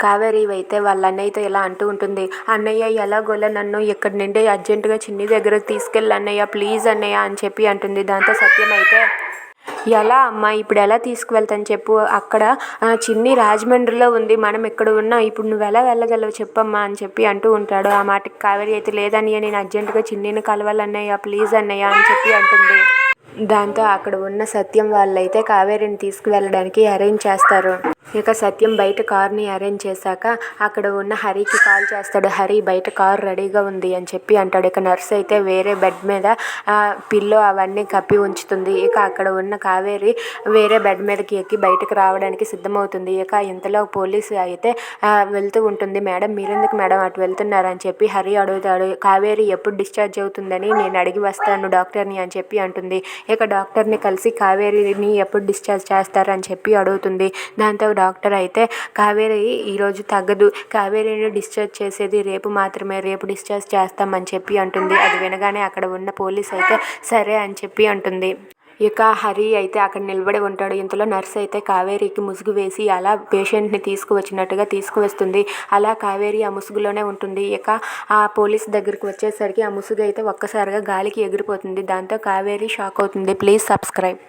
కావేరి అయితే వాళ్ళ అన్నయ్యతో ఇలా అంటూ ఉంటుంది. అన్నయ్య ఎలాగోలా నన్ను ఇక్కడి నుండి అర్జెంటుగా చిన్ని దగ్గరకు తీసుకెళ్ళి అన్నయ్య, ప్లీజ్ అన్నయ్య అని చెప్పి అంటుంది. దాంతో సత్యం అయితే ఎలా అమ్మా, ఇప్పుడు ఎలా తీసుకువెళ్తాను చెప్పు, అక్కడ చిన్ని రాజమండ్రిలో ఉంది, మనం ఇక్కడ ఉన్నా, ఇప్పుడు నువ్వు ఎలా వెళ్ళగలవు చెప్పమ్మా అని చెప్పి అంటూ ఉంటాడు. ఆ మాటకి కావేరి అయితే లేదన్నయ్య, నేను అర్జెంటుగా చిన్నిని కలవాలన్నయ్య, ప్లీజ్ అన్నయ్య అని చెప్పి అంటుంది. దాంతో అక్కడ ఉన్న సత్యం వాళ్ళైతే కావేరిని తీసుకువెళ్ళడానికి అరేంజ్ చేస్తారు. ఇక సత్యం బయట కార్ని అరేంజ్ చేశాక అక్కడ ఉన్న హరికి కాల్ చేస్తాడు. హరి, బయట కార్ రెడీగా ఉంది అని చెప్పి అంటాడు. ఇక నర్స్ అయితే వేరే బెడ్ మీద పిల్లో అవన్నీ కప్పి ఉంచుతుంది. ఇక అక్కడ ఉన్న కావేరి వేరే బెడ్ మీదకి ఎక్కి బయటకు రావడానికి సిద్ధమవుతుంది. ఇక ఇంతలో పోలీసు అయితే వెళ్తూ ఉంటుంది. మేడం, మీరెందుకు మేడం అటు వెళ్తున్నారని చెప్పి హరి అడుగుతాడు. కావేరి ఎప్పుడు డిశ్చార్జ్ అవుతుందని నేను అడిగి వస్తాను డాక్టర్ని అని చెప్పి అంటుంది. ఇక డాక్టర్ని కలిసి కావేరిని ఎప్పుడు డిశ్చార్జ్ చేస్తారని చెప్పి అడుగుతుంది. దాంతో డాక్టర్ అయితే కావేరి ఈరోజు తగ్గదు, కావేరిని డిశ్చార్జ్ చేసేది రేపు మాత్రమే, రేపు డిశ్చార్జ్ చేస్తామని చెప్పి అంటుంది. అది వినగానే అక్కడ ఉన్న పోలీస్ అయితే సరే అని చెప్పి అంటుంది. ఇక హరి అయితే అక్కడ నిలబడి ఉంటాడు. ఇంతలో నర్స్ అయితే కావేరికి ముసుగు వేసి అలా పేషెంట్ని తీసుకువచ్చినట్టుగా తీసుకువస్తుంది. అలా కావేరి ఆ ముసుగులోనే ఉంటుంది. ఇక ఆ పోలీస్ దగ్గరికి వచ్చేసరికి ఆ ముసుగు అయితే ఒక్కసారిగా గాలికి ఎగిరిపోతుంది. దాంతో కావేరి షాక్ అవుతుంది. Please subscribe.